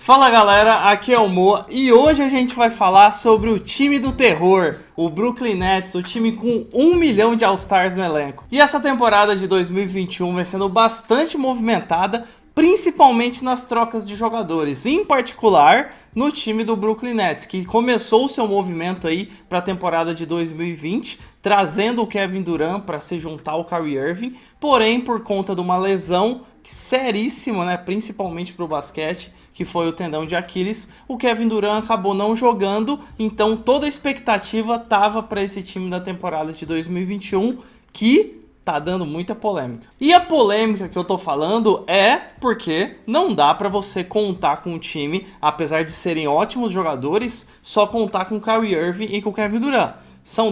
Fala galera, aqui é o Moa e hoje a gente vai falar sobre o time do terror, o Brooklyn Nets, o time com 1 milhão de All-Stars no elenco. E essa temporada de 2021 vem sendo bastante movimentada, principalmente nas trocas de jogadores, em particular no time do Brooklyn Nets, que começou o seu movimento aí para a temporada de 2020, trazendo o Kevin Durant para se juntar ao Kyrie Irving, porém por conta de uma lesão seríssima, né, principalmente para o basquete, que foi o tendão de Aquiles, o Kevin Durant acabou não jogando, então toda a expectativa estava para esse time da temporada de 2021, que tá dando muita polêmica. E a polêmica que eu tô falando é porque não dá pra você contar com um time, apesar de serem ótimos jogadores, só contar com o Kyrie Irving e com o Kevin Durant. São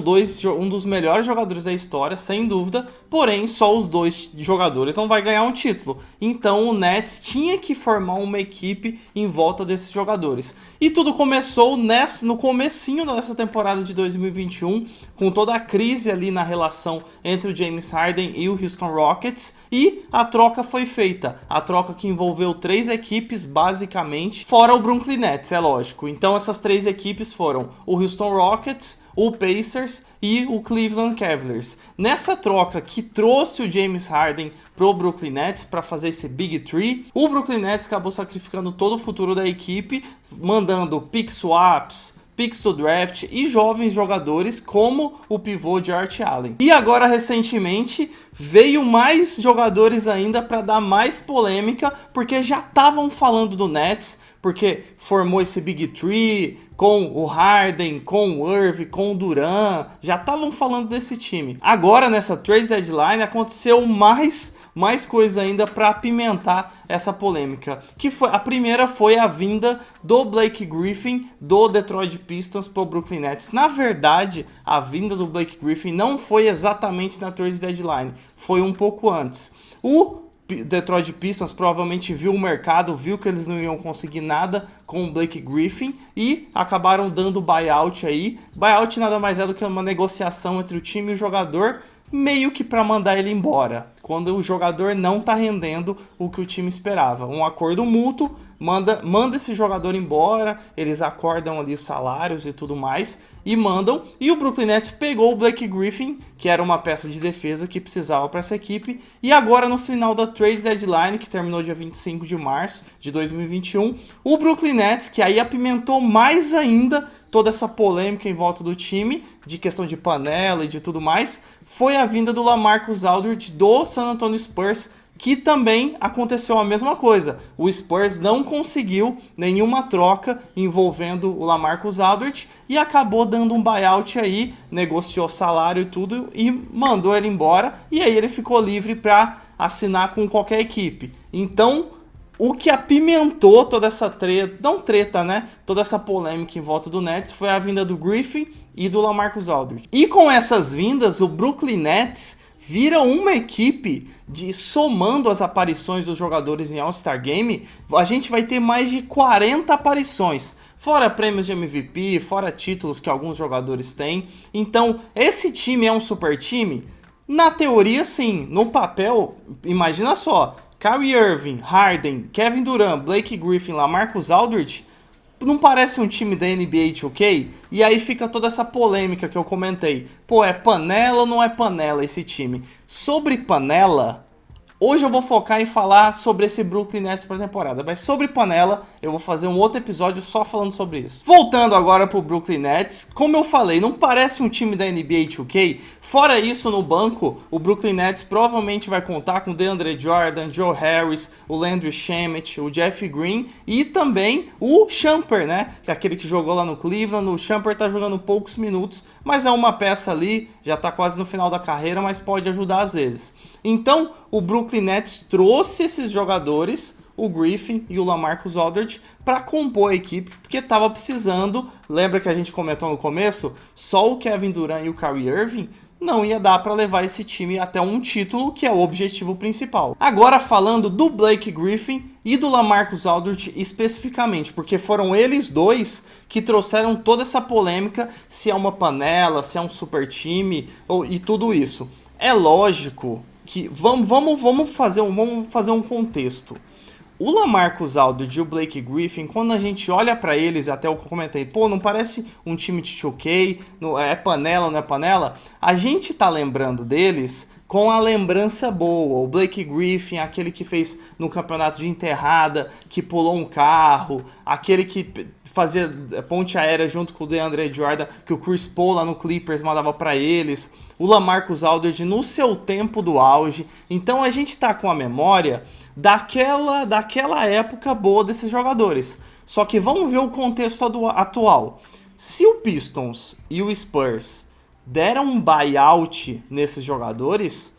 um dos melhores jogadores da história, sem dúvida, porém só os dois jogadores não vai ganhar um título. Então o Nets tinha que formar uma equipe em volta desses jogadores. E tudo começou no comecinho dessa temporada de 2021, com toda a crise ali na relação entre o James Harden e o Houston Rockets, e a troca foi feita. A troca que envolveu 3 equipes, basicamente, fora o Brooklyn Nets, é lógico. Então essas 3 equipes foram o Houston Rockets, o Pacers e o Cleveland Cavaliers. Nessa troca que trouxe o James Harden pro Brooklyn Nets para fazer esse Big Three, o Brooklyn Nets acabou sacrificando todo o futuro da equipe, mandando pick swaps, picks do draft e jovens jogadores como o pivô de Jarrett Allen. E agora, recentemente, veio mais jogadores ainda para dar mais polêmica, porque já estavam falando do Nets, porque formou esse Big Three com o Harden, com o Irving, com o Durant, já estavam falando desse time. Agora, nessa trade deadline, aconteceu mais coisa ainda para apimentar essa polêmica. A primeira foi a vinda do Blake Griffin do Detroit Pistons para o Brooklyn Nets. Na verdade, a vinda do Blake Griffin não foi exatamente na trade deadline, foi um pouco antes. O Detroit Pistons provavelmente viu o mercado, viu que eles não iam conseguir nada com o Blake Griffin e acabaram dando buyout aí. Buyout nada mais é do que uma negociação entre o time e o jogador, meio que para mandar ele embora, quando o jogador não tá rendendo o que o time esperava. Um acordo mútuo, manda esse jogador embora, eles acordam ali os salários e tudo mais, e mandam. E o Brooklyn Nets pegou o Blake Griffin, que era uma peça de defesa que precisava para essa equipe, e agora no final da trade deadline, que terminou dia 25 de março de 2021, o Brooklyn Nets, que aí apimentou mais ainda toda essa polêmica em volta do time, de questão de panela e de tudo mais, foi a vinda do LaMarcus Aldridge do San Antonio Spurs, que também aconteceu a mesma coisa. O Spurs não conseguiu nenhuma troca envolvendo o LaMarcus Aldridge e acabou dando um buyout aí, negociou salário e tudo e mandou ele embora, e aí ele ficou livre para assinar com qualquer equipe. Então, o que apimentou toda essa treta, né? Toda essa polêmica em volta do Nets foi a vinda do Griffin e do LaMarcus Aldridge. E com essas vindas, o Brooklyn Nets vira uma equipe somando as aparições dos jogadores em All-Star Game, a gente vai ter mais de 40 aparições, fora prêmios de MVP, fora títulos que alguns jogadores têm. Então, esse time é um super time? Na teoria, sim. No papel, imagina só, Kyrie Irving, Harden, Kevin Durant, Blake Griffin, LaMarcus Aldridge, não parece um time da NBA 2K? E aí fica toda essa polêmica que eu comentei. Pô, é panela ou não é panela esse time? Sobre panela, hoje eu vou focar em falar sobre esse Brooklyn Nets para temporada, mas sobre panela eu vou fazer um outro episódio só falando sobre isso. Voltando agora pro Brooklyn Nets, como eu falei, não parece um time da NBA 2K? Fora isso, no banco, o Brooklyn Nets provavelmente vai contar com DeAndre Jordan, Joe Harris, o Landry Shamet, o Jeff Green e também o Shumpert, né? Que é aquele que jogou lá no Cleveland. O Shumpert tá jogando poucos minutos, mas é uma peça ali, já tá quase no final da carreira, mas pode ajudar às vezes. Então, o Brooklyn Nets trouxe esses jogadores, o Griffin e o LaMarcus Aldridge, para compor a equipe, porque estava precisando. Lembra que a gente comentou no começo? Só o Kevin Durant e o Kyrie Irving não ia dar para levar esse time até um título, que é o objetivo principal. Agora falando do Blake Griffin e do LaMarcus Aldridge especificamente, porque foram eles dois que trouxeram toda essa polêmica, se é uma panela, se é um super time e tudo isso. É lógico que vamos fazer um contexto. O LaMarcus Aldridge e o Blake Griffin, quando a gente olha pra eles, até eu comentei, pô, não parece um time de 2K, é panela, não é panela? A gente tá lembrando deles com a lembrança boa. O Blake Griffin, aquele que fez no campeonato de enterrada, que pulou um carro, aquele que fazia ponte aérea junto com o DeAndre Jordan, que o Chris Paul lá no Clippers mandava pra eles. O LaMarcus Aldridge no seu tempo do auge. Então a gente tá com a memória daquela época boa desses jogadores. Só que vamos ver o contexto atual. Se o Pistons e o Spurs deram um buyout nesses jogadores,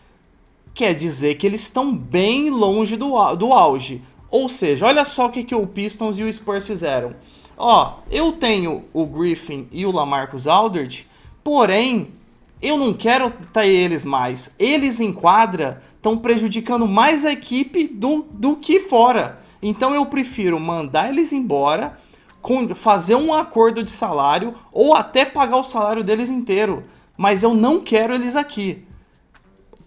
quer dizer que eles estão bem longe do auge. Ou seja, olha só o que o Pistons e o Spurs fizeram. Ó, eu tenho o Griffin e o LaMarcus Aldridge, porém, eu não quero ter eles mais. Eles em quadra estão prejudicando mais a equipe do que fora. Então eu prefiro mandar eles embora, fazer um acordo de salário ou até pagar o salário deles inteiro. Mas eu não quero eles aqui.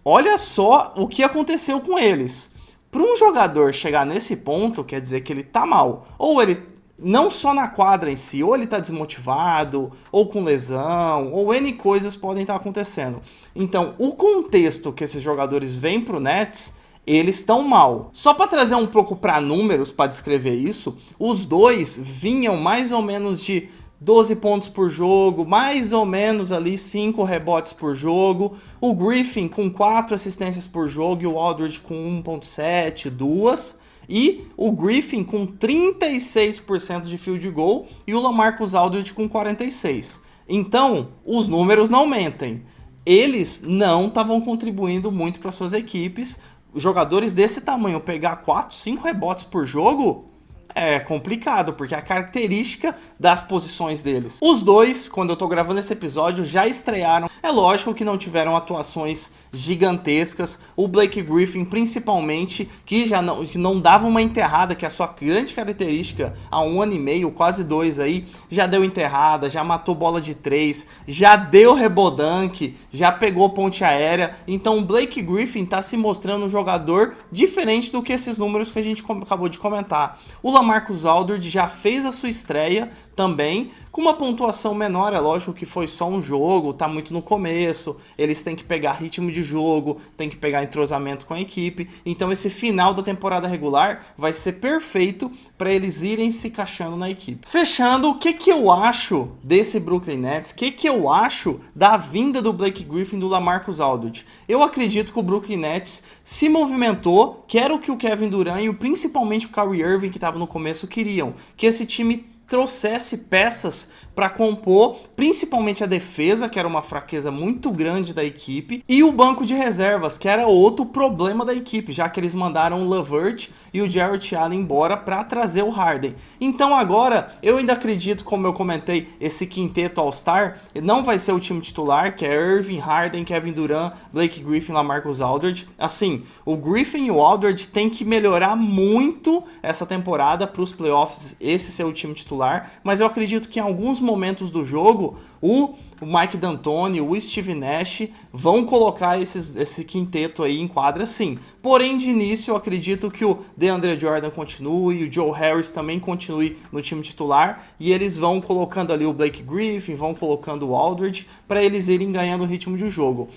Olha só o que aconteceu com eles. Para um jogador chegar nesse ponto, quer dizer que ele tá mal. Ou ele, não só na quadra em si, ou ele tá desmotivado, ou com lesão, ou N coisas podem estar acontecendo. Então, o contexto que esses jogadores vêm pro Nets, eles estão mal. Só para trazer um pouco para números, para descrever isso, os dois vinham mais ou menos de 12 pontos por jogo, mais ou menos ali 5 rebotes por jogo. O Griffin com 4 assistências por jogo e o Aldridge com 1.7, 2. E o Griffin com 36% de field goal e o LaMarcus Aldridge com 46%. Então, os números não mentem. Eles não estavam contribuindo muito para suas equipes. Jogadores desse tamanho pegar 4, 5 rebotes por jogo é complicado, porque é a característica das posições deles. Os dois, quando eu tô gravando esse episódio, já estrearam. É lógico que não tiveram atuações gigantescas. O Blake Griffin, principalmente, que não dava uma enterrada, que é a sua grande característica há 1 ano e meio, quase 2 aí, já deu enterrada, já matou bola de 3, já deu rebodank, já pegou ponte aérea. Então o Blake Griffin tá se mostrando um jogador diferente do que esses números que a gente acabou de comentar. O LaMarcus Aldridge já fez a sua estreia também, com uma pontuação menor, é lógico que foi só um jogo, tá muito no começo, eles têm que pegar ritmo de jogo, têm que pegar entrosamento com a equipe, então esse final da temporada regular vai ser perfeito para eles irem se encaixando na equipe. Fechando, o que eu acho desse Brooklyn Nets, o que eu acho da vinda do Blake Griffin e do LaMarcus Aldridge? Eu acredito que o Brooklyn Nets se movimentou, que era o que o Kevin Durant e principalmente o Kyrie Irving, que estava no começo, queriam, que esse time trouxesse peças para compor, principalmente a defesa, que era uma fraqueza muito grande da equipe, e o banco de reservas, que era outro problema da equipe, já que eles mandaram o LeVert e o Jarrett Allen embora para trazer o Harden. Então agora, eu ainda acredito, como eu comentei, esse quinteto All-Star não vai ser o time titular, que é Irving, Harden, Kevin Durant, Blake Griffin, LaMarcus Aldridge. Assim, o Griffin e o Aldridge tem que melhorar muito essa temporada para os playoffs, esse ser o time titular. Mas eu acredito que em alguns momentos do jogo o Mike D'Antoni, o Steve Nash vão colocar esse quinteto aí em quadra, sim. Porém, de início, eu acredito que o DeAndre Jordan continue, o Joe Harris também continue no time titular, e eles vão colocando ali o Blake Griffin, vão colocando o Aldridge, para eles irem ganhando o ritmo de jogo.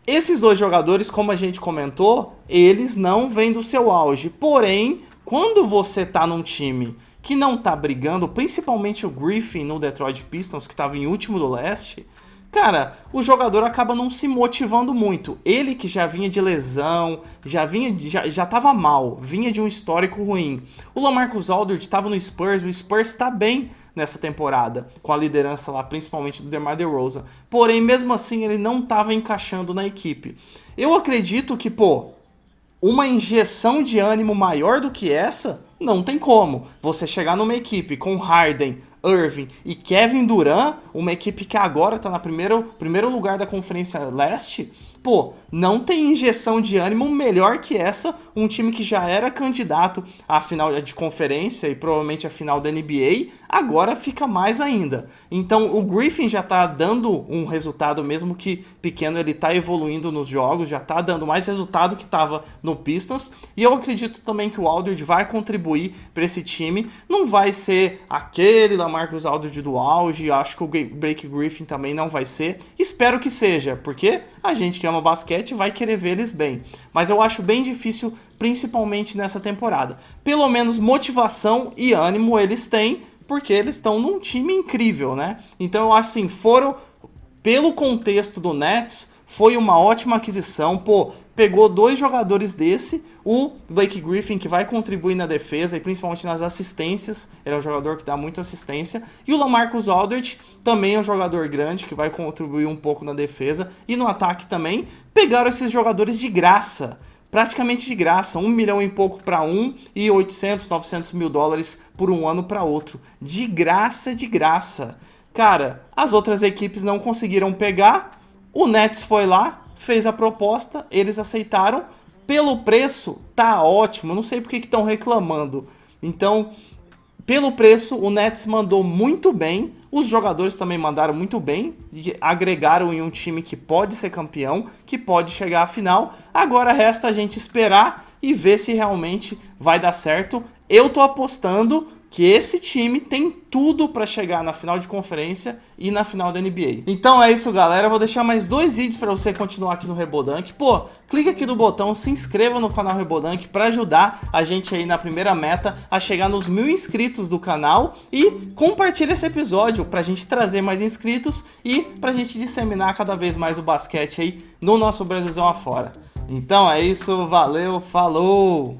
Esses dois jogadores, como a gente comentou, eles não vêm do seu auge. Porém, quando você tá num time que não tá brigando, principalmente o Griffin no Detroit Pistons, que estava em último do leste, cara, o jogador acaba não se motivando muito. Ele que já vinha de lesão, já tava mal, vinha de um histórico ruim. O LaMarcus Aldridge estava no Spurs, o Spurs tá bem nessa temporada, com a liderança lá, principalmente do DeMar DeRozan. Porém, mesmo assim, ele não tava encaixando na equipe. Eu acredito que, uma injeção de ânimo maior do que essa, não tem como. Você chegar numa equipe com Harden, Irving e Kevin Durant, uma equipe que agora está no primeiro lugar da Conferência Leste, Pô, não tem injeção de ânimo melhor que essa, um time que já era candidato à final de conferência e provavelmente à final da NBA, agora fica mais ainda. Então o Griffin já tá dando um resultado, mesmo que pequeno, ele tá evoluindo nos jogos, já tá dando mais resultado que tava no Pistons, e eu acredito também que o Aldridge vai contribuir para esse time, não vai ser aquele LaMarcus Aldridge do auge, acho que o Blake Griffin também não vai ser, espero que seja, porque a gente que ama basquete vai querer ver eles bem, mas eu acho bem difícil, principalmente nessa temporada. Pelo menos motivação e ânimo eles têm, porque eles estão num time incrível, né? Então eu acho assim, pelo contexto do Nets, foi uma ótima aquisição. Pô, pegou 2 jogadores desse, o Blake Griffin, que vai contribuir na defesa e principalmente nas assistências, ele é um jogador que dá muita assistência, e o LaMarcus Aldridge também é um jogador grande, que vai contribuir um pouco na defesa e no ataque também. Pegaram esses jogadores de graça, praticamente de graça, 1 milhão e pouco para um e 800, 900 mil dólares por um ano para outro. De graça, de graça. Cara, as outras equipes não conseguiram pegar, o Nets foi lá, fez a proposta, eles aceitaram, pelo preço tá ótimo, não sei por que estão reclamando. Então, pelo preço, o Nets mandou muito bem, os jogadores também mandaram muito bem, agregaram em um time que pode ser campeão, que pode chegar à final. Agora resta a gente esperar e ver se realmente vai dar certo. Eu tô apostando que esse time tem tudo para chegar na final de conferência e na final da NBA. Então é isso, galera. Eu vou deixar mais 2 vídeos para você continuar aqui no Rebodunk. Pô, clica aqui no botão, se inscreva no canal Rebodunk para ajudar a gente aí na primeira meta a chegar nos 1000 inscritos do canal e compartilha esse episódio pra gente trazer mais inscritos e pra gente disseminar cada vez mais o basquete aí no nosso Brasilzão afora. Então é isso, valeu, falou!